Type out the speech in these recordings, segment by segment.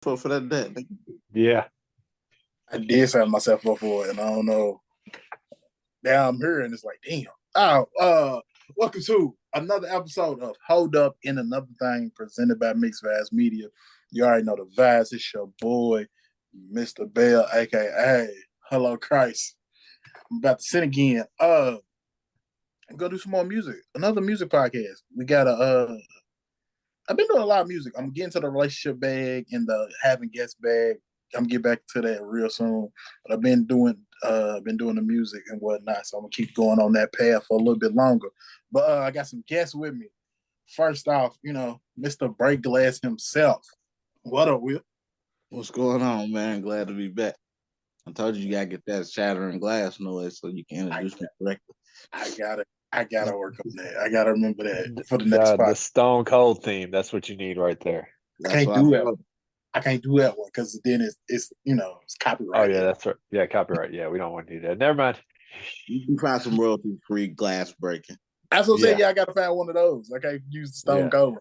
for that debt. Yeah. I did sign myself up for it, and I don't know. Now I'm here, and it's like, damn. Welcome to another episode of Hold Up in Another Thing, presented by Mixed Vibes Media. You already know the vibes. It's your boy, Mr. Bell, aka Hello Christ. I'm about to sit again. I'm gonna do some more music. Another music podcast. We got I've been doing a lot of music. I'm getting to the relationship bag and the having guest bag. I'm gonna get back to that real soon. But I've been doing the music and whatnot, so I'm gonna keep going on that path for a little bit longer. But I got some guests with me. First off, Mr. Break Glass himself. What up, Will? What's going on, man? Glad to be back. I told you gotta get that shattering glass noise so you can introduce me correctly. I gotta work on that. I gotta remember that for the next The Stone Cold theme. That's what you need right there. I can't do that. I can't do that one because then it's copyright. Oh yeah, that's right. Yeah, copyright. Yeah, we don't want to do that. Never mind. You can find some royalty-free glass breaking. That's what I'm saying. Yeah, I gotta find one of those. I can't use the Stone Cold.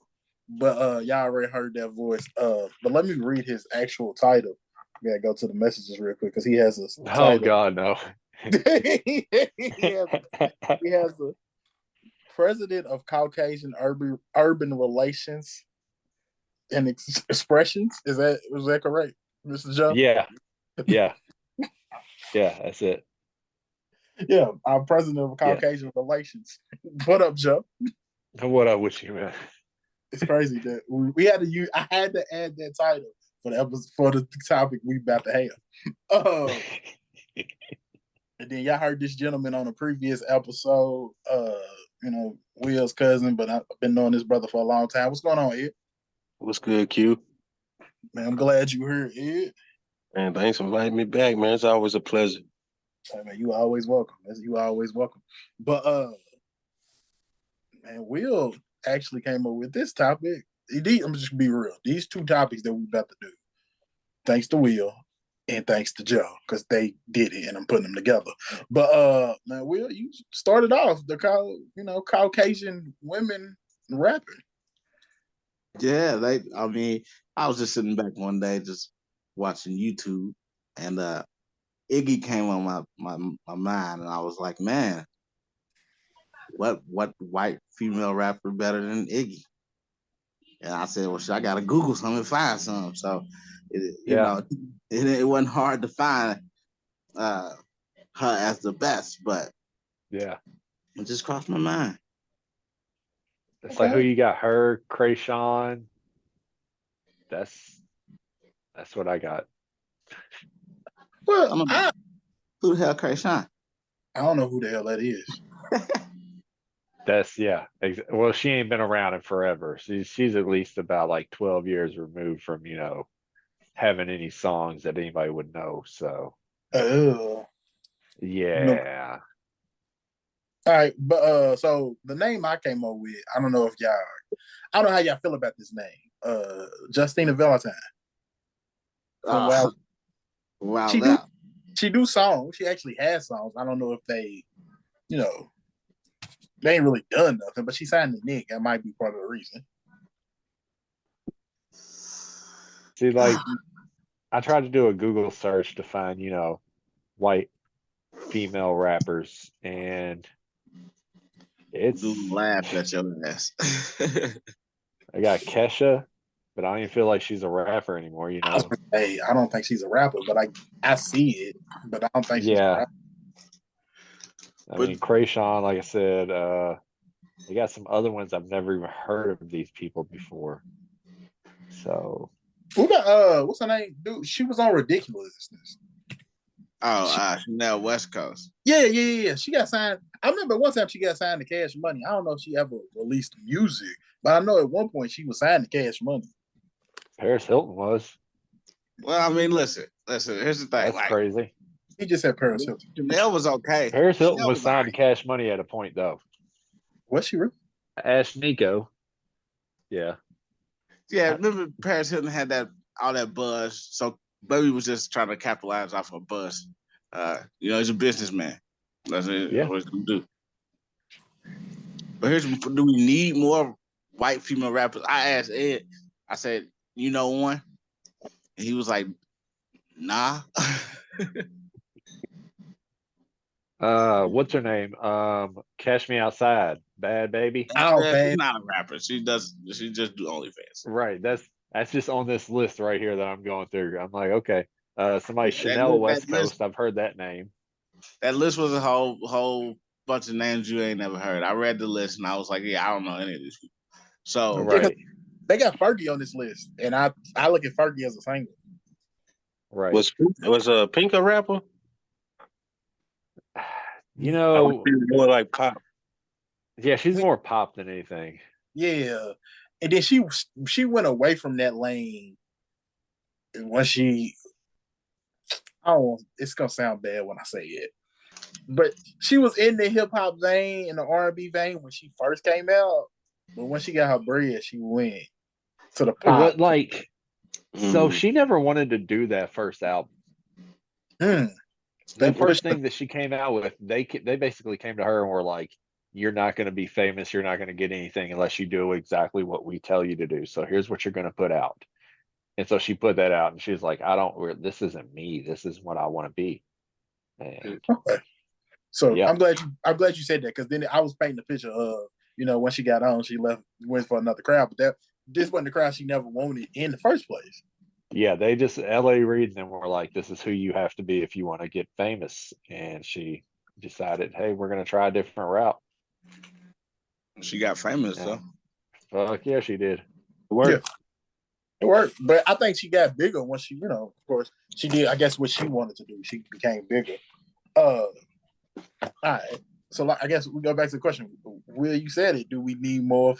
But y'all already heard that voice. But let me read his actual title. I gotta go to the messages real quick because he has a title. Oh God, no. he has a president of Caucasian urban relations and expressions. Was that correct, Mr. Joe? Yeah. That's it. Yeah, I'm president of Caucasian relations. What up, Joe? What up with you, man? It's crazy that we had to use. I had to add that title for the topic we about to have. And then y'all heard this gentleman on a previous episode. Will's cousin, but I've been knowing this brother for a long time. What's going on, Ed? What's good, Q? Man, I'm glad you're here, Ed. Man, thanks for inviting me back, man. It's always a pleasure. Hey, man, you always welcome. You always welcome. But man, Will actually came up with this topic. I'm just gonna be real. These two topics that we about to do, thanks to Will and thanks to Joe, because they did it and I'm putting them together. But man, Will, you started off the Caucasian women rapping. Yeah, I was just sitting back one day just watching YouTube, and Iggy came on my mind, and I was like, man, what white female rapper better than Iggy? And I said, well, shit, I gotta Google something and find some. So it wasn't hard to find her as the best, but it just crossed my mind. It's like who you got? Her, Crayshawn. That's what I got. Well, who the hell Crayshawn? I don't know who the hell that is. Well, she ain't been around in forever. She's at least about like 12 years removed from having any songs that anybody would know. So yeah. All right, but so the name I came up with, I don't know how y'all feel about this name. Justina Valentine. Wow. She do songs. She actually has songs. I don't know if they ain't really done nothing, but she signed to Nick. That might be part of the reason. See, like, I tried to do a Google search to find, white female rappers, and it's laugh at your ass. I got Kesha, but I don't even feel like she's a rapper anymore. Hey, I don't think she's a rapper, but I see it, but I don't think she's a rapper. I mean, Crayshawn, like I said, they got some other ones I've never even heard of these people before. So, what's her name? Dude, she was on Ridiculousness. She's now West Coast. Yeah. She got signed. I remember one time she got signed to Cash Money. I don't know if she ever released music, but I know at one point she was signed to Cash Money. Paris Hilton was. Well, I mean, listen. Here's the thing. That's crazy. He just said Paris Hilton. Chanel was okay. Paris Hilton was signed to Cash Money at a point, though. Was she really? Ask Nico. Yeah. Yeah, remember Paris Hilton had all that buzz, so Baby was just trying to capitalize off of buzz. He's a businessman. That's what he's gonna do. But do we need more white female rappers? I asked Ed, I said, one? he was like, nah. What's her name? Cash Me Outside, Bad Baby. Oh, Yeah, she's man. not a rapper. She just do OnlyFans. Right. That's just on this list right here that I'm going through. I'm like, okay. Somebody That Chanel that West list Coast. I've heard that name. that list was a whole bunch of names you ain't never heard. I read the list and I was like, yeah, I don't know any of these people. So Yeah, 'cause Right. they got Fergie on this list, and I look at Fergie as a singer. Right. Was Pink a rapper? You I would know, feel more like pop. yeah, she's more pop than anything. Yeah, and then she went away from that lane when she. I don't. It's gonna sound bad when I say it, but she was in the hip hop vein and the R&B vein when she first came out. But when she got her bread, she went to the pop. But like, so Mm. she never wanted to do that first album. Hmm. The That first pushed thing that she came out with, they basically came to her and were like, "You're not going to be famous. You're not going to get anything unless you do exactly what we tell you to do. So here's what you're going to put out." And so she put that out, and she's like, "I don't. This isn't me. This is what I want to be." And Okay. So yeah, I'm glad you said that, because then I was painting the picture of, when she got on, she went for another crowd, but this wasn't the crowd she never wanted in the first place. yeah, they just L.A. Reid and them were like, "This is who you have to be if you want to get famous." And she decided, "Hey, we're going to try a different route." she got famous And though. fuck yeah, she did. Yeah, it worked, but I think she got bigger once she, of course, she did. I guess what she wanted to do, she became bigger. All right. So I guess we go back to the question. Will, you said it. Do we need more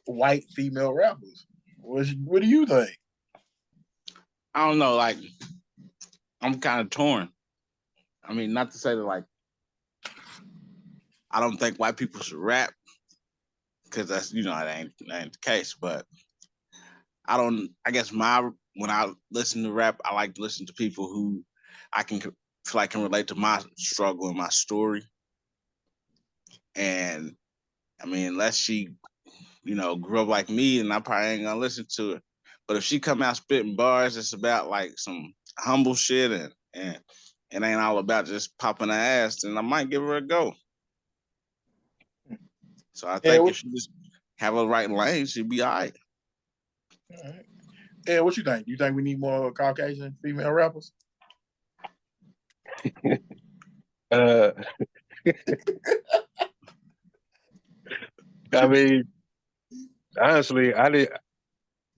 white female rappers? What do you think? I don't know, like I'm kind of torn. I mean, not to say that like I don't think white people should rap, because that's that ain't the case. But I don't. I guess when I listen to rap, I like to listen to people who I can feel like can relate to my struggle and my story. And I mean, unless she grew up like me, and I probably ain't gonna listen to it. But if she come out spitting bars, it's about like some humble shit, and it ain't all about just popping her ass, then I might give her a go. So I Yeah, think if she just have a right lane, she'd be all right. Yeah, what you think? You think we need more Caucasian female rappers? Uh, I mean, honestly, the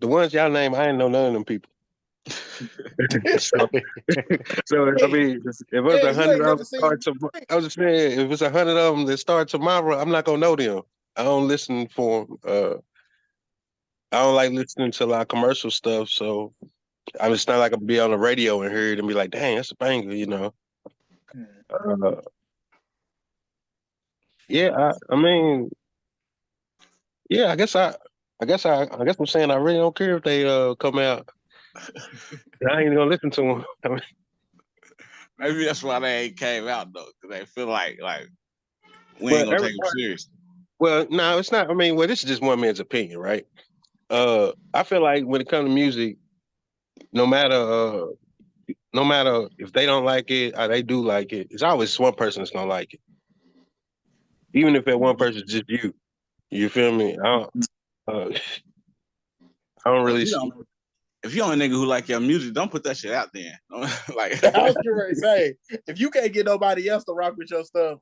ones y'all name, I didn't know none of them people. so, so I mean, if it's Yeah, you 100 ain't of never them seen. I was just saying, if it's 100 of them that start tomorrow, I'm not gonna know them. I don't listen for I don't like listening to like commercial stuff, so it's not like I'll be on the radio and hear it and be like, "Dang, that's a banger," Uh, yeah, I mean, yeah, I guess I'm saying I really don't care if they come out. I ain't gonna listen to them. I mean, Maybe that's why they ain't came out though, because they feel like we ain't but gonna take them serious. well, no, it's not. I mean, well, this is just one man's opinion, right? I feel like when it comes to music, no matter no matter if they don't like it or they do like it, it's always one person that's gonna like it. Even if that one person is just you. You feel me? Uh, I don't If really you see. don't, if you only nigga who like your music, don't put that shit out there. Like I was going to say, if you can't get nobody else to rock with your stuff,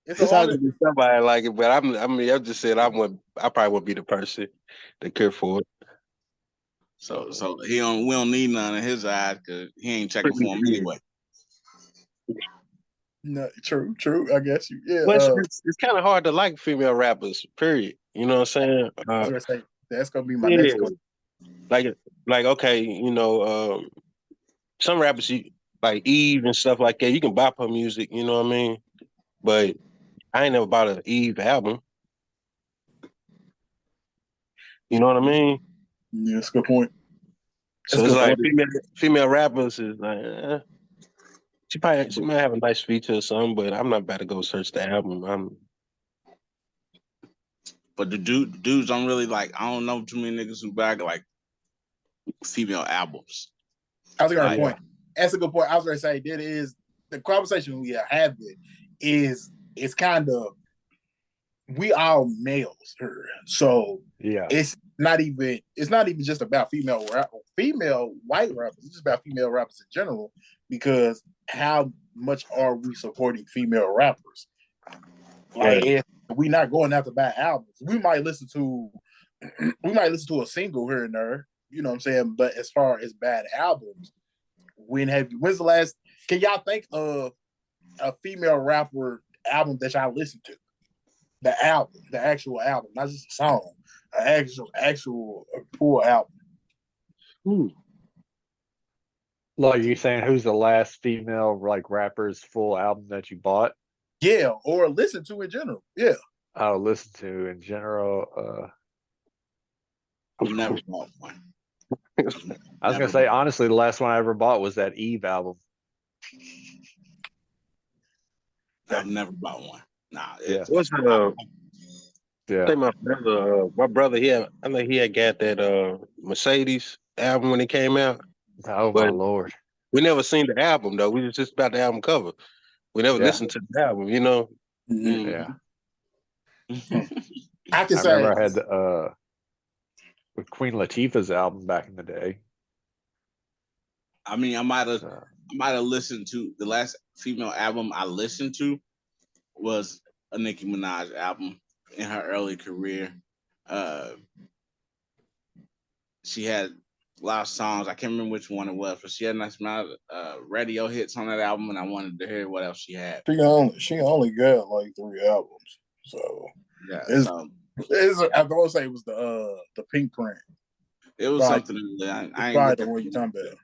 it's a It's lot always of. be somebody like it, but I just said I probably wouldn't be the person that care for it. so we don't need none in his eyes because he ain't checking for him anyway. No, true. I guess yeah. Well, it's kind of hard to like female rappers. Period. You know what I'm saying? I was gonna say that's gonna be my Yeah. next question. Like okay, some rappers like Eve and stuff like that. You can bop her music. You know what I mean? But I ain't never bought an Eve album. You know what I mean? Yeah, that's a good point. So it's like female rappers is like she might have a nice feature or something, but I'm not about to go search the album. But the dudes don't really like. I don't know too many niggas who back like female albums. That's a good Like, point. That's a good point. I was going to say that is the conversation we are having is it's kind of we all males here, so Yeah. it's not even just about female white rappers. It's just about female rappers in general because how much are we supporting female rappers? Like if we not going out to buy albums, we might listen to a single here and there. You know what I'm saying? But as far as bad albums, when's the last? Can y'all think of a female rapper album that y'all listened to? The album, the actual album, not just a song, an actual full album. Like you saying, who's the last female like rapper's full album that you bought? Yeah, or listen to in general. Yeah. I'll listen to in general. I've never bought one. I was gonna say honestly, the last one I ever bought was that Eve album. I've never bought one. Nah. Yeah. What's Yeah. I think my brother, I think he had got that Mercedes album when it came out. Oh But my lord. we never seen the album though. We was just about the album cover. We never listened to the album, you know. Yeah. I can I say remember I had with Queen Latifah's album back in the day. I mean, I might have listened to the last female album I listened to was a Nicki Minaj album in her early career. She had a lot of songs. I can't remember which one it was, but she had a nice amount of radio hits on that album, and I wanted to hear what else she had. She only got like 3 albums, so yeah. I will say it was the Pink Print. It was something I ain't probably the one you're talking about.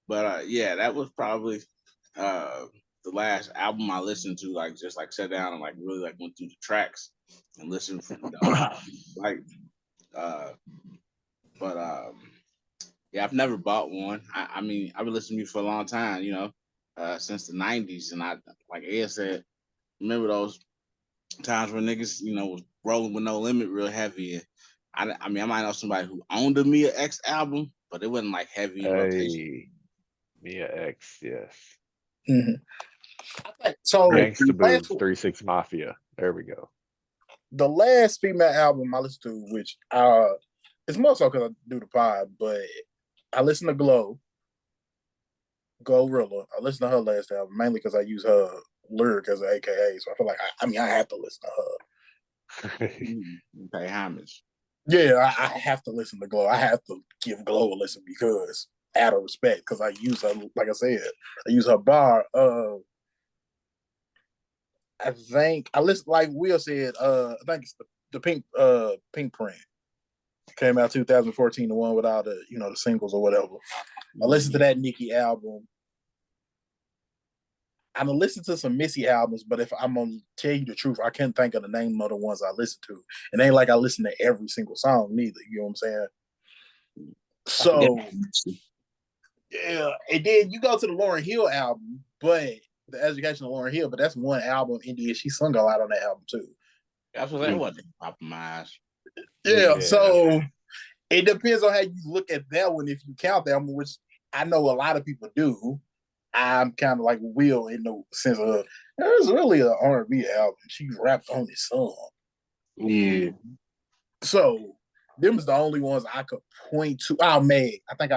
But yeah, that was probably the last album I listened to. Like just like sat down and like really like went through the tracks and listened from yeah, I've never bought one. I mean, I've been listening to you for a long time, you know, since the '90s, and I like Ed said, remember those times when niggas, you know, was rolling with No Limit real heavy. And I mean, I might know somebody who owned a Mia X album, but it wasn't like heavy in rotation. Mia X, yes. Mm-hmm. I think so. Gangsta Boobs, 3-6 Mafia. There we go. The last female album I listened to, which it's more so because I do the pod, but I listen to Glorilla. I listen to her last album mainly because I use her lyric as an AKA. So I feel like I have to listen to her. Pay homage. Yeah, I have to listen to Glow. I have to give Glow a listen because out of respect, because I use her, like I said, I use her bar. I think I listen, like Will said, I think it's the Pink Print. Came out 2014, the one with all the, you know, the singles or whatever. I listened to that Nicki album. I'm gonna listen to some Missy albums, but if I'm gonna tell you the truth, I can't think of the name of the ones I listen to. It ain't like I listen to every single song neither. You know what I'm saying? So yeah, and then you go to the Lauryn Hill album, but the Education of Lauryn Hill, but that's one album. India, she sung a lot on that album too. That's what that wasn't compromised. Yeah, so it depends on how you look at that one. If you count that one, which I know a lot of people do, I'm kind of like Will in the sense of it was really an R&B album. She rapped on this song. Yeah. So them was the only ones I could point to. Oh, Meg. I think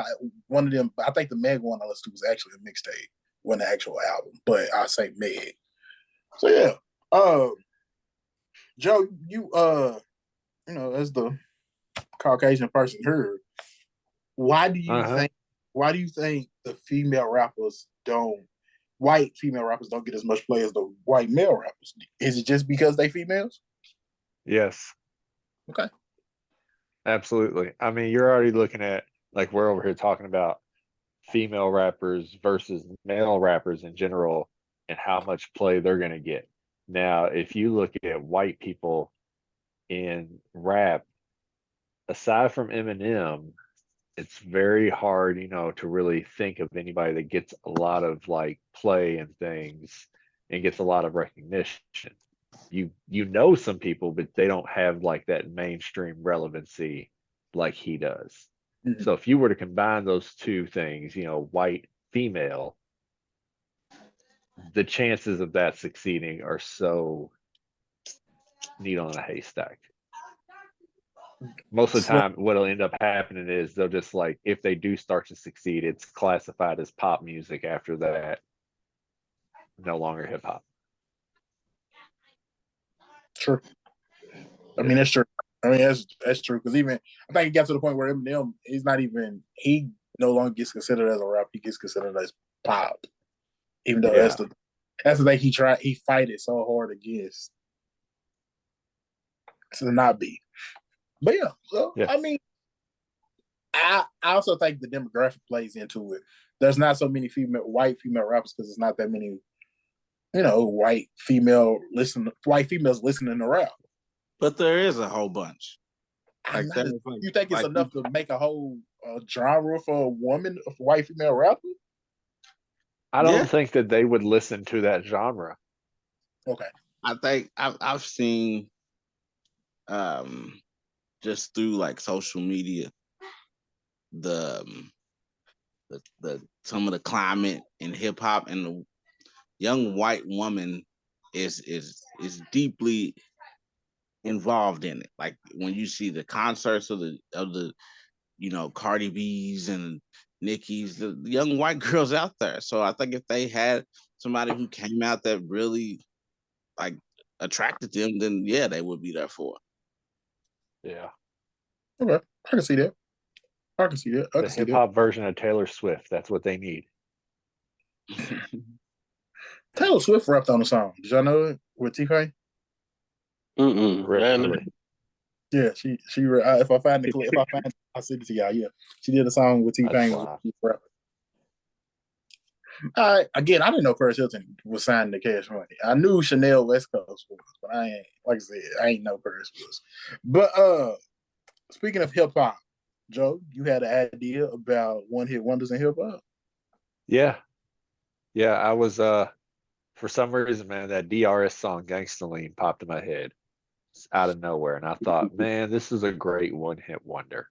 one of them. I think the Meg one I listened to was actually a mixtape, wasn't an actual album. But I say Meg. So yeah, Joe, you know, as the Caucasian person here, why do you think? Why do you think the white female rappers don't get as much play as the white male rappers? Is it just because they females? Yes. Okay. Absolutely. I mean, you're already looking at, like, we're over here talking about female rappers versus male rappers in general and how much play they're going to get. Now, if you look at white people in rap, aside from Eminem, it's very hard, you know, to really think of anybody that gets a lot of like play and things and gets a lot of recognition. You know some people, but they don't have like that mainstream relevancy like he does. Mhm. So if you were to combine those two things, white, female, the chances of that succeeding are so needle in a haystack. Most of the So, time, what'll end up happening is they'll just like, if they do start to succeed, it's classified as pop music after that, no longer hip hop. true. I Yeah. mean, that's true. I mean, that's true. Because even I think it got to the point where Eminem, he no longer gets considered as a rap. He gets considered as pop. Even though Yeah. that's the thing he fight it so hard against to not be. But yeah, so Yeah. I mean, I also think the demographic plays into it. There's not so many white female rappers because there's not that many, white females listening to rap. But there is a whole bunch. I'm Like not. there's like You think it's like enough to make a whole genre for a woman, a white female rapper? I yeah. don't think that they would listen to that genre. Okay. I think I've seen just through like social media the the some of the climate in hip hop, and the young white woman is deeply involved in it. Like when you see the concerts of the Cardi B's and Nicki's, the young white girls out there. So I think if they had somebody who came out that really like attracted them, then yeah, they would be there for it. Yeah. Okay. I can see that. I can see that. I The can see hip that. hop version of Taylor Swift. That's what they need. Taylor Swift rapped on the song. Did y'all know it with T-Pain? Man, Really. Yeah, if I find the clip, I'll send it to y'all. Yeah, she did a song with That's T-Pain. wild. Again, I didn't know Paris Hilton was signed to Cash Money. I knew Chanel West Coast was, but I ain't, like I said, I ain't know Paris was. But speaking of hip hop, Joe, you had an idea about one hit wonders in hip hop. Yeah. Yeah. I was for some reason, man, that DRS song Gangsta Lean popped in my head out of nowhere. And I thought, man, this is a great one hit wonder.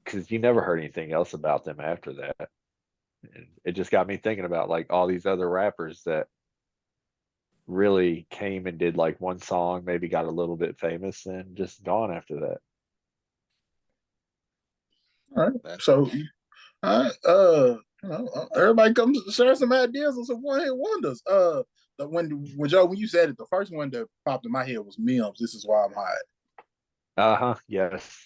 Because you never heard anything else about them after that. And it just got me thinking about like all these other rappers that really came and did like one song, maybe got a little bit famous and just gone after that. All right, so everybody comes share some ideas on some one hit wonders. When Joe, when you said it, the first one that popped in my head was Mims. This is why I'm hot. Uh-huh. Yes.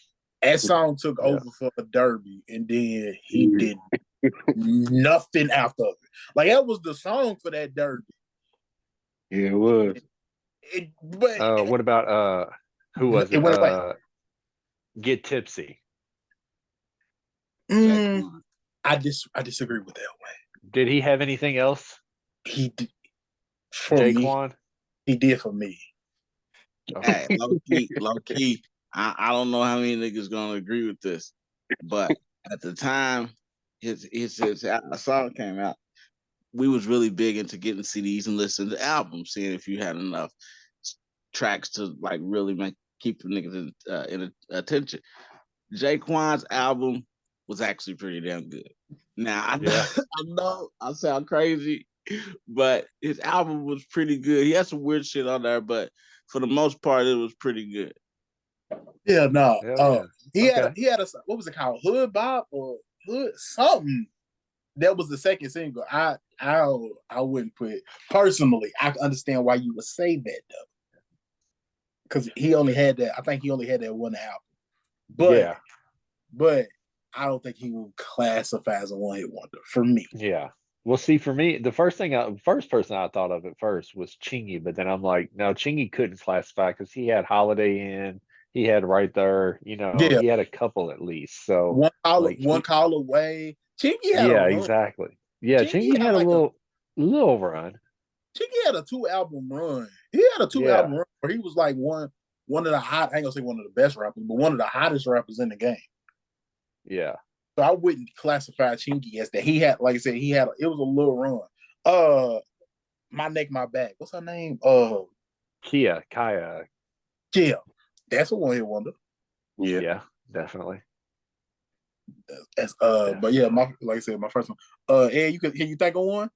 That song took Yeah. over for the Derby, and then he did nothing after it. Like that was the song for that Derby. Yeah, it was. But What about who was it it? went away. Get Tipsy. I disagree with that one. Did he have anything else? He did for Jaquan? me. He did for me. Okay. Hey, low key. I don't know how many niggas gonna agree with this, but at the time his song came out, we was really big into getting CDs and listening to albums, seeing if you had enough tracks to like really keep the niggas in attention. Jaquan's album was actually pretty damn good. Now I know, Yeah. I know I sound crazy, but his album was pretty good. He had some weird shit on there, but for the most part, it was pretty good. Yeah, no. Yeah. He had a what was it called? Hood Bop or Hood something. That was the second single. I wouldn't put personally. I can understand why you would say that though, because he only had that. I think he only had that one album. But I don't think he would classify as a one hit wonder for me. Yeah. Well, see, for me, the first person I thought of at first was Chingy, but then I'm like, no, Chingy couldn't classify because he had Holiday Inn, he had Right There, Yeah, he had a couple at least. So like, one call away. Chingy had a yeah, run. exactly. Yeah, Chingy Chingy had had a like little run. Chingy had a 2 album run. He had a 2 album run where he was like one of the hot. I ain't gonna say one of the best rappers, but one of the hottest rappers in the game. Yeah. So I wouldn't classify Chingy as that. He had, like I said, it was a little run. My Neck, My Back. What's her name? Kaya. Yeah, that's a one hit wonder. Yeah. Yeah, definitely. But yeah, like I said, my first one. Ed, can you think of one?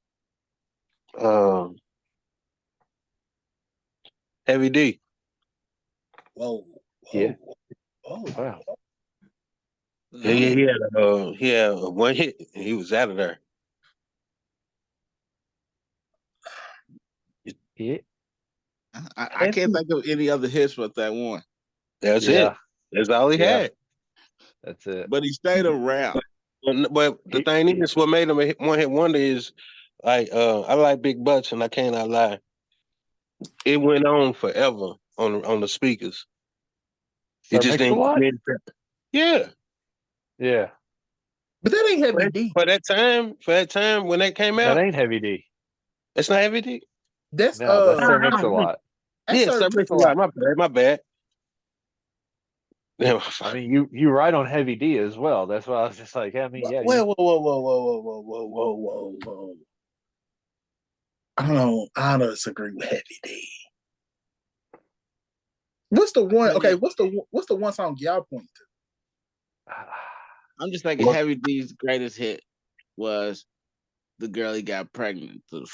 Heavy D. Whoa. Yeah. Oh. Wow. He had one hit. And he was out of there. Yeah. I can't think of any other hits but that one. That's Yeah. it. That's all he Yeah. had. That's it. But he stayed around. But the thing is, what made him a one hit wonder is like I like Big Butts, and I cannot lie. It went on forever on the speakers. Sir It just didn't. Mix-a-Lot? Yeah. Yeah. But that ain't Heavy D. For that time when that came That out, ain't Heavy D. it's not Heavy D. That's No, that's Sir Mix-a-Lot. Yeah, Sir Mix-a-Lot. My bad. I mean, you write on Heavy D as well. That's why I was just like, I mean, yeah. Whoa. I don't disagree with Heavy D. What's the one? Okay, what's the one song y'all point to? I'm just thinking Heavy D's greatest hit was the girl he got pregnant, the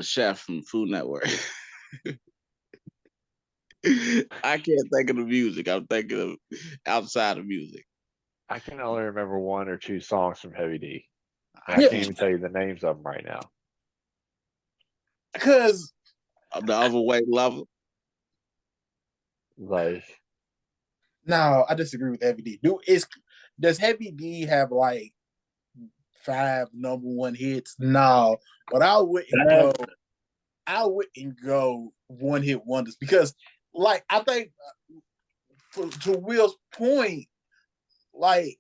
chef from Food Network. I can't think of the music. I'm thinking of outside of music. I can only remember one or two songs from Heavy D. And Yeah. I can't even tell you the names of them right now. Because The Overweight Lover. Like, no, I disagree with Heavy D. Does Heavy D have like 5 number 1 hits? No, but I wouldn't go one hit wonders because, like, I think to Will's point, like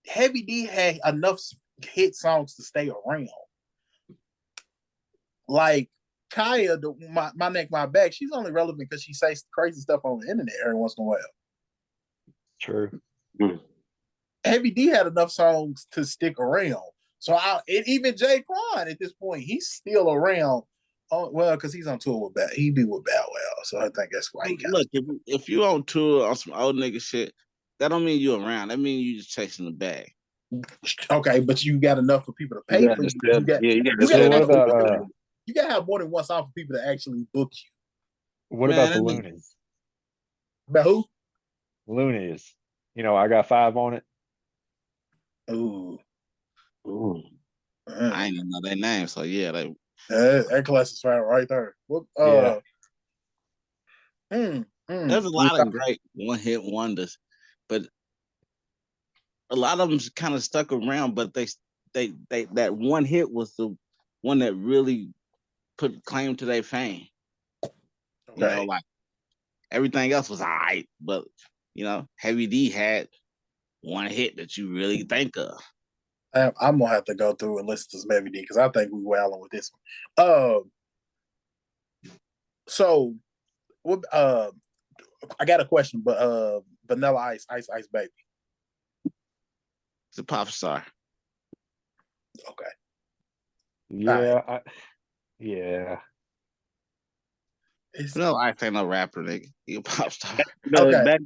Heavy D had enough hit songs to stay around. Like Kaya, my neck, my back. She's only relevant because she says crazy stuff on the internet every once in a while. true. Heavy D had enough songs to stick around. So even Jay Quan at this point, he's still around. Oh, well, because he's on tour with he be with Bow Wow, so I think that's why he got. Look, if you on tour on some old nigga shit, that don't mean you around. That mean you just chasing the bag. Okay, but you got enough for people to pay for you. You gotta have more than one song for people to actually book you. What about the Loonies? About who? Loonies. I got 5 on it. Ooh. I ain't even know their name, so yeah, that classifies right there. There's a lot of great one-hit wonders, but a lot of them kind of stuck around. But they that one hit was the one that really put claim to their fame. Okay. Like everything else was alright, but Heavy D had one hit that you really think of. I'm gonna have to go through and listen to some Heavy D because I think we wailing with this one. So, I got a question, but Vanilla Ice Baby. It's a pop star. Okay. Yeah. Yeah. Vanilla Ice ain't no rapper, nigga. He a pop star. Okay. Back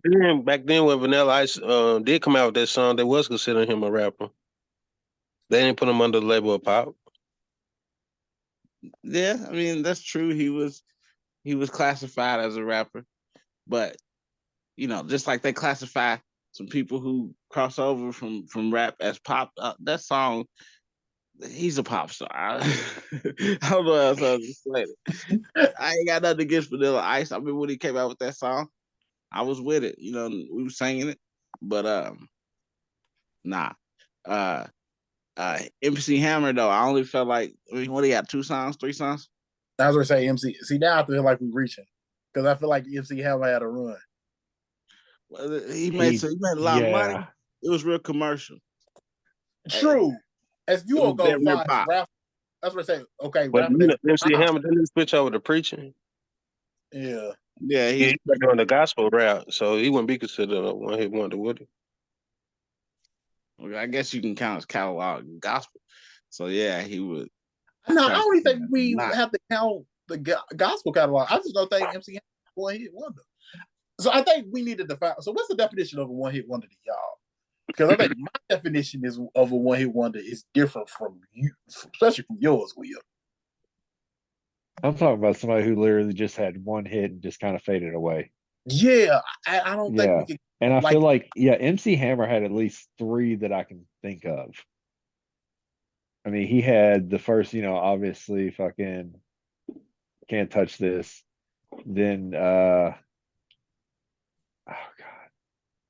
then when Vanilla Ice did come out with that song, they was considering him a rapper. They didn't put him under the label of pop. Yeah, I mean that's true. He was classified as a rapper, but just like they classify some people who cross over from rap as pop. That song, he's a pop star. I don't know how else to explain it. I ain't got nothing against Vanilla Ice. I mean, when he came out with that song, I was with it. We were singing it, but nah. MC Hammer though, I only felt like what he got 2 songs, 3 songs. I was gonna say MC. See, now I feel like we're reaching because I feel like MC Hammer had a run. Well, he made a lot of money. It was real commercial. True. As you will go find rap, that's what I say. Okay, but MC Hammer didn't switch over to preaching. Yeah. Yeah, he's on the gospel route, so he wouldn't be considered a one-hit wonder, would he? Well, I guess you can count his catalog gospel. So yeah, he would. No, I don't even think we have to count the gospel catalog. I just don't think MC Hammer one hit wonder. So I think we need to define. So what's the definition of a one hit wonder to y'all? Because I think my definition is of a one-hit wonder is different from you, especially from yours, Will. I'm talking about somebody who literally just had one hit and just kind of faded away. Yeah, I don't think we Yeah. can And I feel like. like, yeah, MC Hammer had at least three that I can think of. I mean, he had the first, obviously fucking Can't Touch This. Then oh God.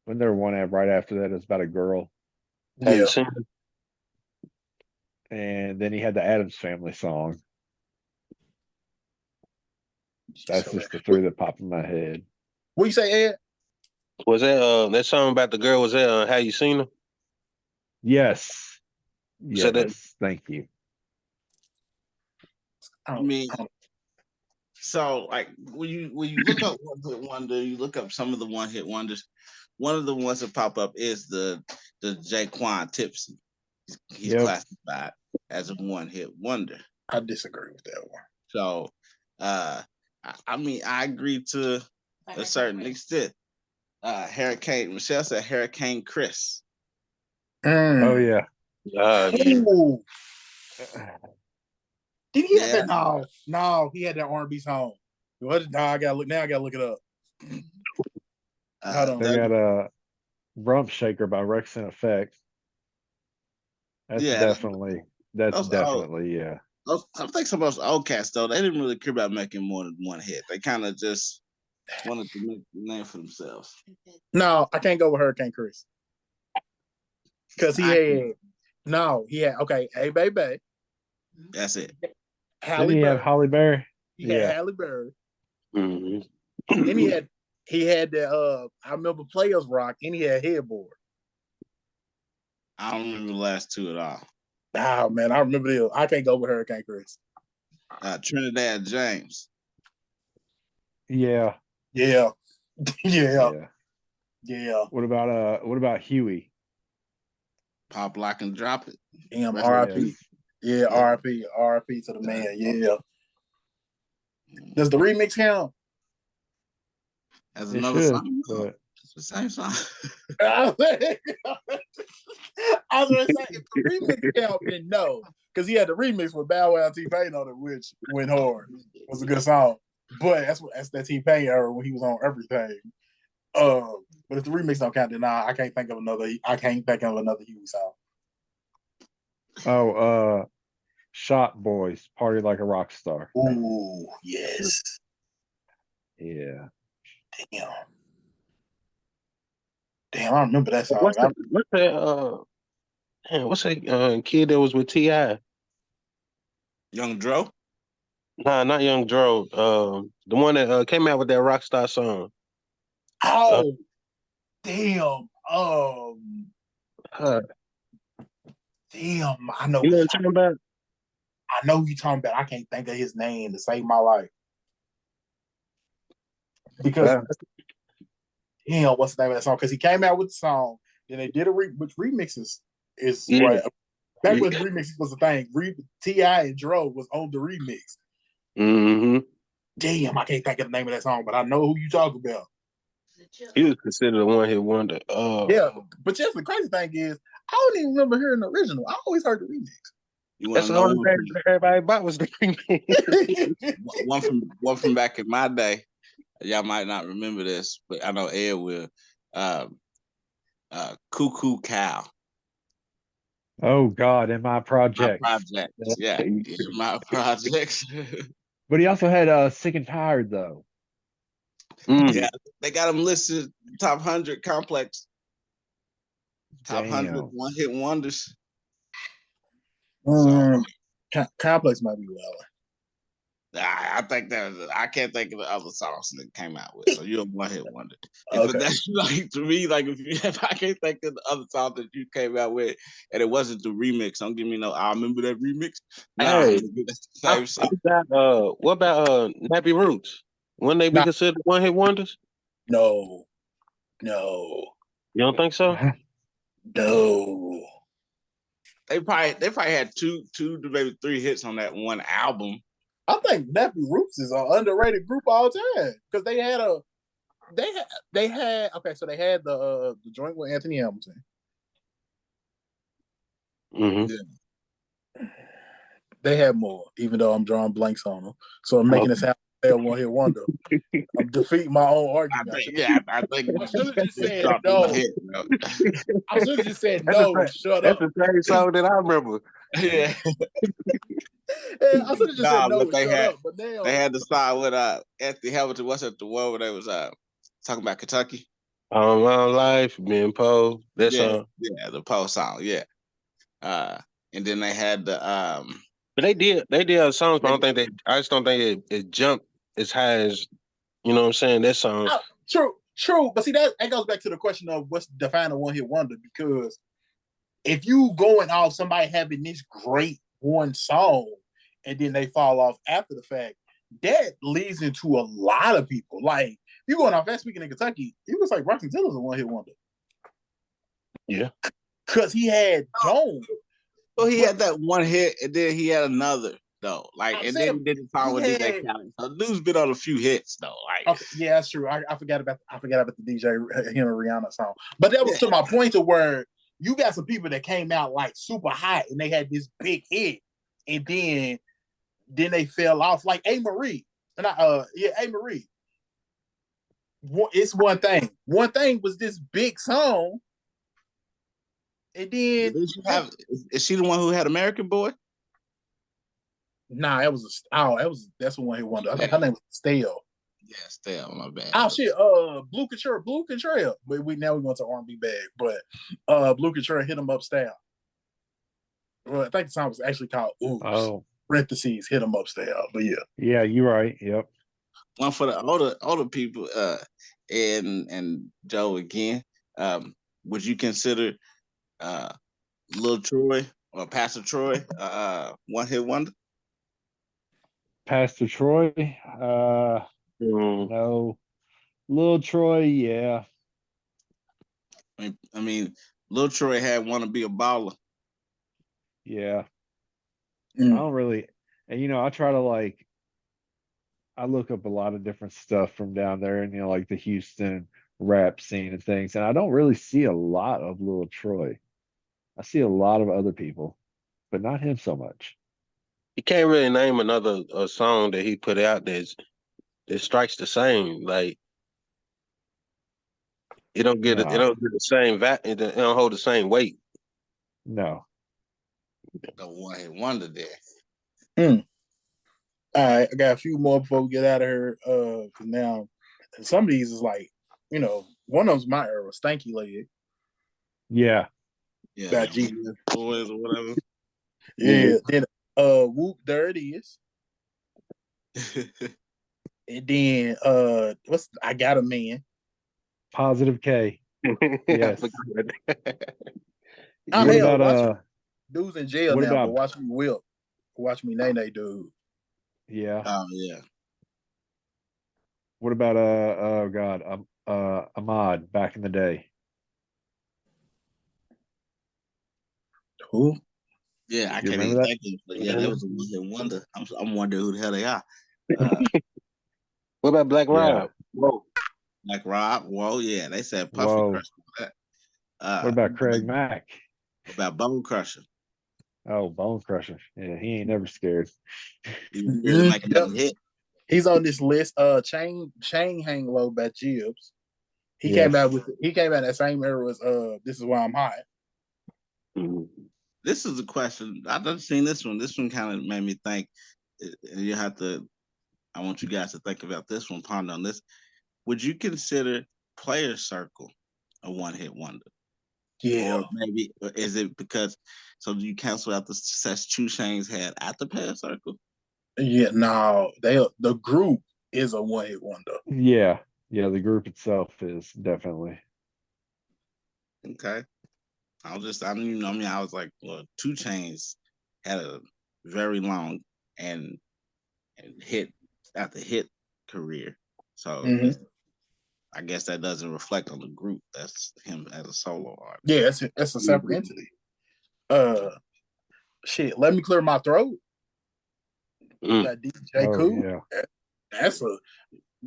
When there one right after that, it was about a girl. Have you Yeah, seen And then he had the Adams Family song. That's so just the three that pop in my head. what you say, Ed? Was that song about the girl? Was that Have You Seen Her? Yes. So that Yes. Thank you. I mean, so like when you look up one hit wonder, you look up some of the one hit wonders. One of the ones that pop up is the Jaquan Tipsy. He's Yep. classified as a one hit wonder. I disagree with that one. So, I mean, I agree to a certain extent. Hurricane Michelle said Hurricane Chris. Oh yeah. yeah. Ooh. Did he have Yeah. that? No, he had that R&B song. What? No, I gotta look it up. Hold on. They got a Rump Shaker by Rex in Effect. That's yeah, definitely yeah. I think some of those old cats though, they didn't really care about making more than one hit. They kind of just wanted to make the name for themselves. No, I can't go with Hurricane Chris because he had okay. Hey, baby, That's it. Didn't Halle he have Berry. Holly Berry? He had Halle Berry. Mm-hmm. Then he had the I remember Players Rock, and he had Headboard. I don't remember the last two at all. Oh man, I remember this. I can't go with Hurricane Chris. Trinidad James. Yeah. Yeah. Yeah. Yeah. Yeah. What about Huey? Pop Lock and Drop It. Damn, Rest in RIP. peace. Yeah, RIP to the man. Yeah. Does the remix count? As It another should, song? No, but it's the same song. I was gonna say if the remix count, then no, because he had the remix with Bow Wow and T-Pain on it, which went hard. It was a good song, but that's that T-Pain era when he was on everything. But if the remix don't count, then I can't think of another. I can't think of another Huey song. Shot Boys, Party Like a Rock Star. Ooh, yes. Yeah. Damn, I remember that song. What's that kid that was with T.I.? Young Dro? Nah, not Young Dro. The one that came out with that Rockstar song. Oh, damn. Damn. I know. You know what I'm talking about? I know who you're talking about. I can't think of his name to save my life. Because damn, what's the name of that song? Because he came out with the song, then they did which remixes is right. Back when remixes was a thing. T.I. and Dro was on the remix. Mm-hmm. Damn, I can't think of the name of that song, but I know who you talk about. He was considered a one-hit wonder. Yeah, but just the crazy thing is, I don't even remember hearing the original. I always heard the remix. That's the only thing everybody bought was the remix. one from back in my day. Y'all might not remember this, but I know Ed will. Cuckoo Cow. Oh God, in my project. My project. Yeah, my projects. But he also had Sick and Tired though. Yeah, they got him listed top 100 complex. Top 100 one hit wonders. So complex might be well. I think I can't think of the other songs that came out with. So you're a one hit wonder. Okay. But that's like to me, like if I can't think of the other songs that you came out with, and it wasn't the remix. Don't give me no. I remember that remix. Nah, Hey, that's the same song. what about Nappy Roots? Wouldn't they be considered one hit wonders? No. You don't think so? No. They probably had two to maybe three hits on that one album. I think Nappy Roots is an underrated group all time because they had okay, so they had the joint with Anthony Hamilton. Mm-hmm. Yeah. They had more, even though I'm drawing blanks on them. So I'm making this happen. They one hit wonder. I'm defeating my own argument. I think I should have just said dropped no. one hit, bro. I should have just said no and shut That's up. the same song that I remember. Yeah. Yeah, I should have just said no But and shut up. But now they had to start with Anthony Hamilton. What's it? The one where they was talking about Kentucky. All my life, being Poe. That song. Yeah, the Poe song. Yeah. And then they had the But they did songs, but I just don't think it jumped as high as, you know what I'm saying, that song. True. But see, that goes back to the question of what's defining a one hit wonder, because if you going off somebody having this great one song and then they fall off after the fact, that leads into a lot of people. Like, you going off that, speaking in Kentucky, he was like Bronson Taylor's a one hit wonder. Yeah. Because he had Jones. So he had that one hit, and then he had another though. Like, and then he did the song with DJ Khaled. So dude's been on a few hits though. Like, okay, yeah, that's true. I forgot about the DJ him and Rihanna song. But that was to my point of where you got some people that came out like super hot and they had this big hit, and then they fell off. Like A. Marie. And A. Marie. It's one thing. One thing was this big song. And then is she the one who had American Boy? Nah, that's one hit wonder. I think her name was Stale. Yeah, Stale, my bad. Oh shit, Blue Contrail. But we're going to R&B bag, but Blue Contrail hit him up style. Well, I think the song was actually called Oops. Oh. Parentheses, hit him up style. But yeah. Yeah, you're right. Yep. One for the older people, and Joe again. Would you consider Lil Troy or Pastor Troy one hit wonder? Pastor Troy, no. Lil Troy, yeah. I mean, Lil Troy had "Wanna Be a Baller." Yeah. I don't really, and I try to I look up a lot of different stuff from down there, and like the Houston rap scene and things, and I don't really see a lot of Lil Troy. I see a lot of other people, but not him so much. You can't really name another song that he put out that strikes the same. Like, it don't get it don't get the same it don't hold the same weight. No. The one hit wonder there. All right, I got a few more before we get out of here. Because now some of these is like, one of them's my era, Stanky Leg. Yeah. That G boys or whatever. Yeah. Then Whoop, there it is. And then I Got a Man. Positive K. Yes. What about dudes in jail now, but watch me whip. Watch me nay, dude. Yeah. Oh yeah. What about oh God, Ahmad back in the day? Who? Yeah, I can't even think of it. But yeah, that was a one hit wonder. I'm wondering who the hell they are. What about Black Rob? Whoa. Black Rob. Whoa, yeah. They said Puffy Crusher. What about Craig Mack? What about Bone Crusher? Oh, Bone Crusher. Yeah, he ain't never scared. He's on this list. Chain Hang Low by Jibbs. He came out that same era as This Is Why I'm Hot. This is a question. I've never seen this one. This one kind of made me think. I want you guys to think about this one, ponder on this. Would you consider Player Circle a one hit wonder? Yeah. Or maybe is it because do you cancel out the success 2 Chainz had at the Player Circle? Yeah, no, the group is a one hit wonder. Yeah, the group itself is definitely. Okay. I was like, well, 2 Chainz had a very long and hit after hit career. So I guess that doesn't reflect on the group. That's him as a solo artist. Yeah, it's a separate entity. Shit, Let Me Clear My Throat. Got DJ Cool. Yeah. That's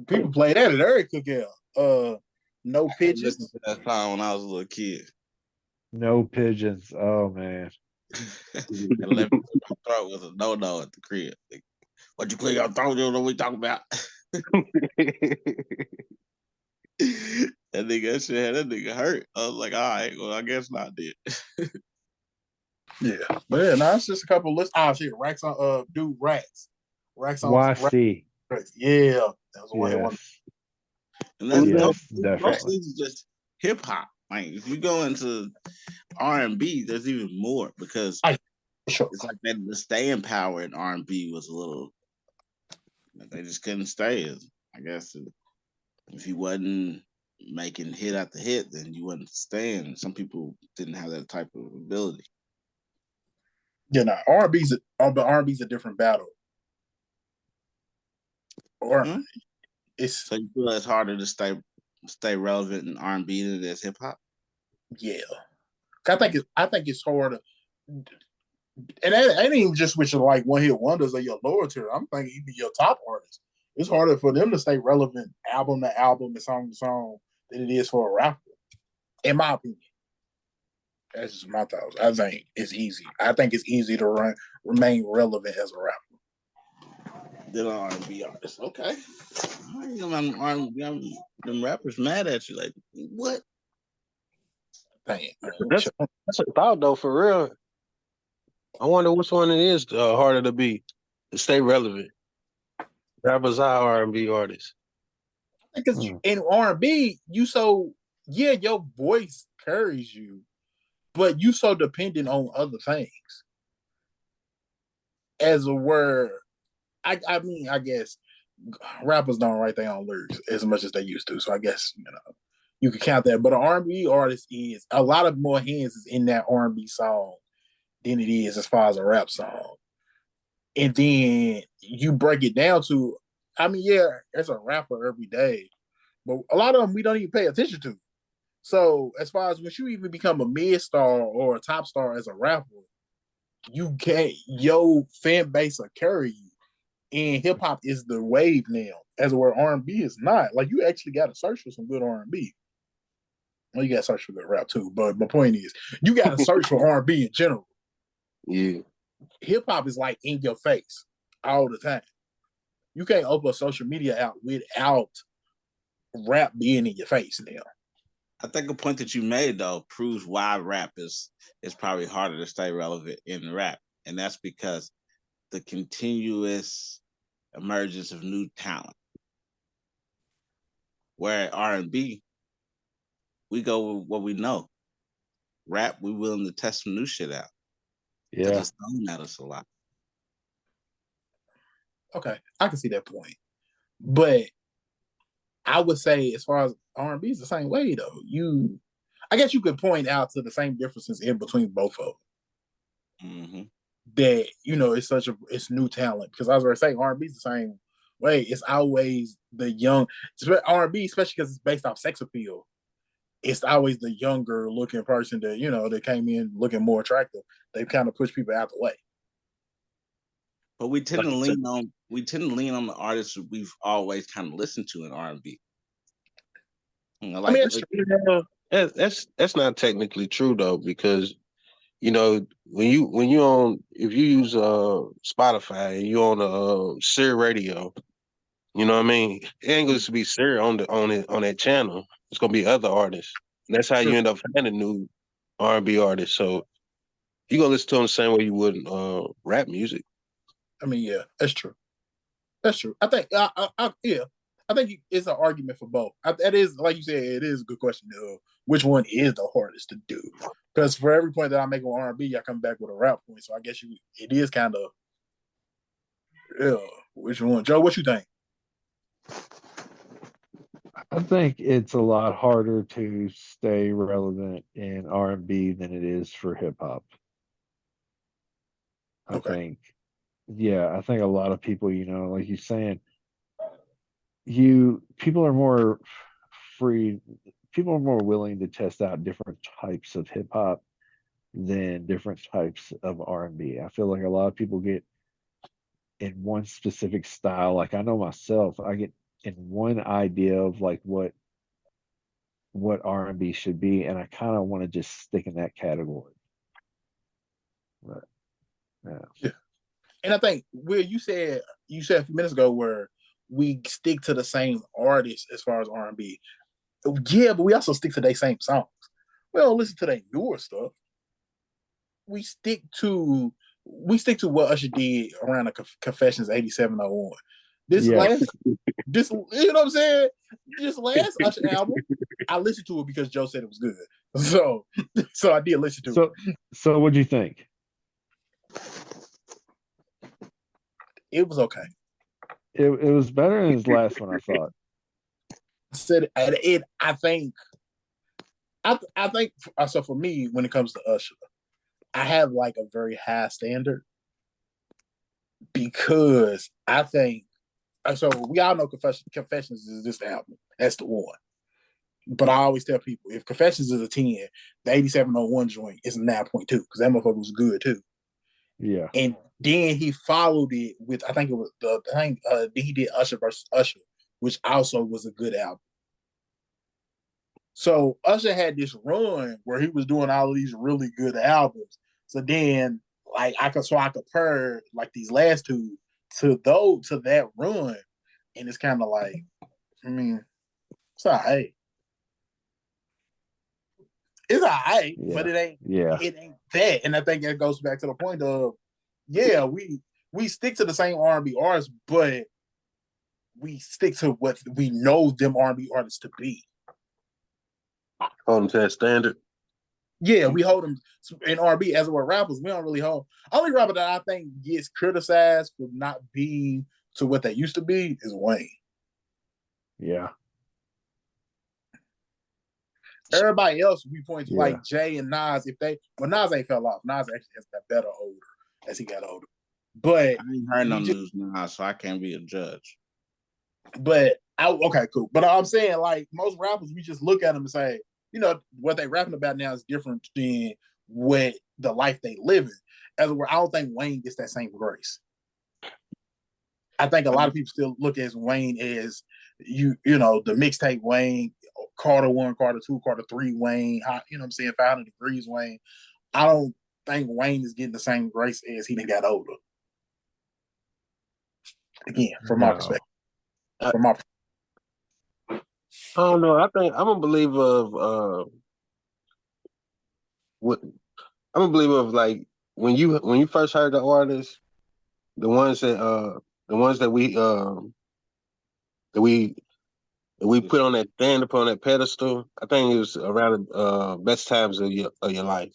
people play that at every cookout. No Pigeons. That song when I was a little kid. No Pigeons. Oh man. And let me clear my throat was a no at the crib. Like, what you clear your throat? You don't know what we talking about. That shit had that nigga hurt. I was like, all right, well, I guess not, dude. Yeah, but yeah, no, it's just a couple lists. Oh shit, Racks on dude, Racks. Racks on YC. Racks. Yeah, that was one. Yes. And that's Yes, most definitely. things is just hip hop. Like if you go into R&B, there's even more because Sure. it's like that the staying power in R&B was a little. They just couldn't stay. I guess if you wasn't making hit after hit, then you wasn't staying. Some people didn't have that type of ability. Yeah, no, R&B's a different battle. Or it's So you feel it's harder to stay relevant in R&B than it is hip hop. yeah. I think it's harder, and that ain't even just with your like one hit wonders or your lower tier. I'm thinking even your top artists. It's harder for them to stay relevant album to album and song to song than it is for a rapper, in my opinion. That's just my thoughts. I think it's easy. I think it's easy to remain relevant as a rapper. Than an R&B artist. Okay. You know, them rappers mad at you. Like, what? Dang. That's a thought though, for real. I wonder which one it is harder to stay relevant. Rappers are R&B artists. Because in R&B, your voice carries you, but you so dependent on other things. As a word, I mean, I guess rappers don't write their own lyrics as much as they used to. So I guess you could count that. But an R&B artist is a lot of more hands is in that R&B song than it is as far as a rap song. And then you break it down to, I mean, yeah, as a rapper every day, but a lot of them we don't even pay attention to. So as far as when you even become a mid star or a top star as a rapper, you can't your fan base will carry you. And hip hop is the wave now, as where R&B is not. Like you actually got to search for some good R&B. Well, you got to search for good rap too. But my point is, you got to search for R&B in general. Yeah. Hip hop is like in your face all the time. You can't open a social media out without rap being in your face now. I think a point that you made though proves why rap is probably harder to stay relevant in rap, and that's because the continuous emergence of new talent. Where at R&B, we go with what we know. Rap, we willing to test some new shit out. Yeah, it's thrown at us a lot. Okay, I can see that point, but I would say as far as R&B is the same way though. I guess you could point out to the same differences in between both of them. Mm-hmm. That it's new talent because I was going to say R&B is the same way. It's always the young R&B, especially because it's based off sex appeal. It's always the younger looking person that came in looking more attractive. They kind of push people out the way. But we tend to lean on the artists we've always kind of listened to in R&B. That's not technically true though, because when you if you use Spotify and you on Siri Radio, you know what I mean? It ain't going to be Siri on that channel. It's gonna be other artists. And that's how you end up finding new R&B artists. So you're gonna listen to them the same way you would rap music. I mean, yeah, that's true. That's true. I think, I think it's an argument for both. That is, like you said, it is a good question. Which one is the hardest to do? Because for every point that I make on R&B, I come back with a rap point. So I guess it is kind of, which one? Joe, what you think? I think it's a lot harder to stay relevant in R&B than it is for hip hop. I think a lot of people, like you're saying, people are more free. People are more willing to test out different types of hip hop than different types of R&B. I feel like a lot of people get in one specific style. Like I know myself, I get in one idea of like what R&B should be, and I kind of want to just stick in that category. Yeah. And I think Will, you said a few minutes ago where we stick to the same artists as far as R&B. Yeah, but we also stick to their same songs. We don't listen to their newer stuff. We stick to what Usher did around the Confessions 8701. This Yes. this you know what I'm saying? This last Usher album, I listened to it because Joe said it was good. So I did listen to it. So what'd you think? It was okay. It was better than his last one, I thought. Said it. I think. So. For me, when it comes to Usher, I have like a very high standard because I think. So we all know Confessions is this album. That's the one. But I always tell people if Confessions is a 10, the 8701 joint is a 9.2 because that motherfucker was good too. Yeah. And then he followed it with I think it was then he did Usher versus Usher, which also was a good album. So Usher had this run where he was doing all of these really good albums. So then like I compare like these last two to that run, and it's kind of like, I mean, it's all right. It's all right, but it ain't that. And I think that goes back to the point of, yeah, we stick to the same R&B artists, but we stick to what we know them R&B artists to be. Hold them to that standard. Yeah, we hold them in R&B as we're rappers. We don't really hold. Only rapper that I think gets criticized for not being to what they used to be is Wayne. Yeah. Everybody else we point to like Jay and Nas. Nas ain't fell off. Nas actually has got better older as he got older. But I ain't heard no news now, so I can't be a judge. But okay, cool. But I'm saying like most rappers, we just look at them and say, you know, what they rapping about now is different than what the life they live in. As where I don't think Wayne gets that same grace. I think a lot of people still look at Wayne as you know, the mixtape Wayne, Carter 1, Carter 2, Carter 3 Wayne, you know what I'm saying, 500 Degrees Wayne. I don't think Wayne is getting the same grace as he done got older. Again, from my perspective. I don't know. I think I'm a believer of I'm a believer of like when you first heard the artist, the ones that we put on that stand up on that pedestal. I think it was around the best times of your life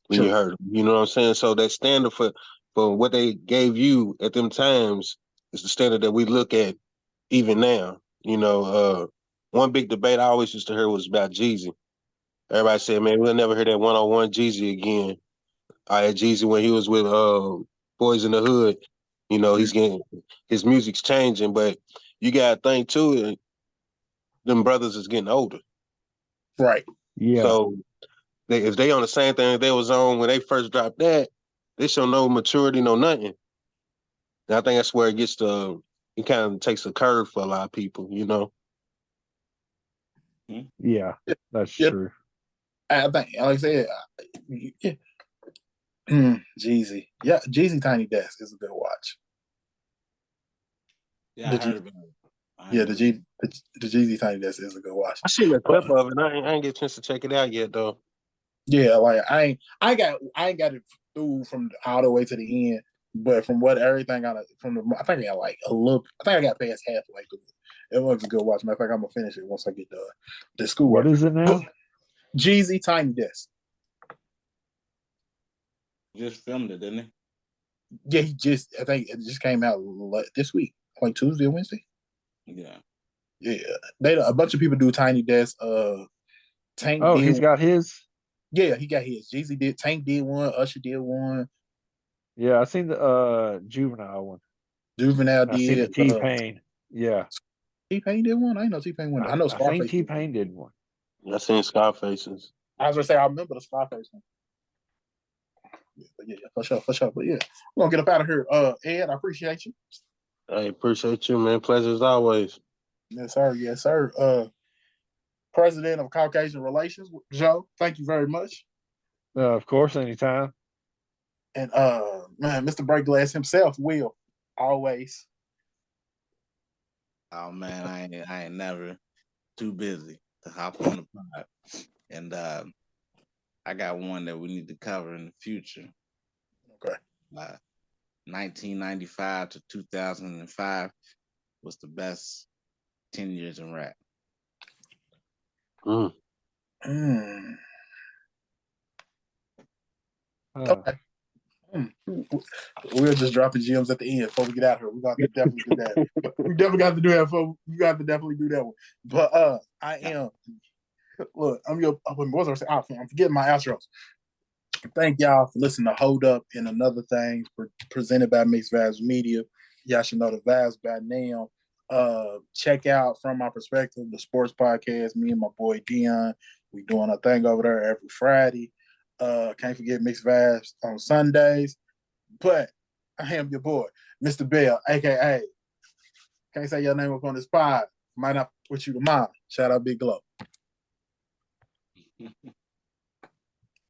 when you heard them. You know what I'm saying? So that standard for what they gave you at them times is the standard that we look at even now. You know, one big debate I always used to hear was about Jeezy. Everybody said, man, we'll never hear that 101 Jeezy again. I had Jeezy when he was with Boys in the Hood. You know, his music's changing, but you gotta think too, them brothers is getting older. Right. Yeah. So if they on the same thing they was on when they first dropped that, they show no maturity, no nothing. And I think that's where it kind of takes a curve for a lot of people, you know. Yeah, that's true. I think, like I said, Jeezy. Yeah, Jeezy Tiny Desk is a good watch. Yeah, I heard about it. Yeah, the Jeezy Tiny Desk is a good watch. I seen a clip of it. I ain't get a chance to check it out yet though. Yeah, like I ain't got it through from all the way to the end, but from what everything I think I got like a look. I think I got past halfway through it. It was a good watch. Matter of fact, I'm gonna finish it once I get the schoolwork. What is it now? Jeezy Tiny Desk. Just filmed it, didn't he? Yeah, I think it just came out this week, like Tuesday or Wednesday. Yeah. Yeah, a bunch of people do Tiny Desk. Tank. Oh, he's got his. Yeah, he got his. Jeezy did. Tank did one. Usher did one. Yeah, I seen the Juvenile one. Juvenile did. I seen the T-Pain. Yeah. T-Pain did one. I know T-Pain one. I know Scarface. I think T-Pain did one. I seen Scarfaces. I was gonna say I remember the Scarface one. Yeah, for sure. But yeah, we're gonna get up out of here. Ed, I appreciate you. I appreciate you, man. Pleasure as always. Yes, sir. President of Caucasian Relations, Joe. Thank you very much. Of course, anytime. And Man, Mr. Breakglass himself will always. Oh man, I ain't never too busy to hop on the pod. And I got one that we need to cover in the future. Okay. 1995 to 2005 was the best 10 years in rap. Mm. Mm. Uh, Okay. We're just dropping gems at the end before we get out here. We got to definitely do that. We definitely got to do that. We got to definitely do that one. But I am. Look, I'm forgetting my outros. Thank y'all for listening to Hold Up and Another Things presented by Mixed Vibes Media. Y'all should know the vibes by now. Check out From My Perspective, the sports podcast. Me and my boy Dion, we doing a thing over there every Friday. Can't forget Mixed Vibes on Sundays. But I am your boy, Mr. Bell, aka can't say your name up on this pod. Might not put you to mind. Shout out Big Glow.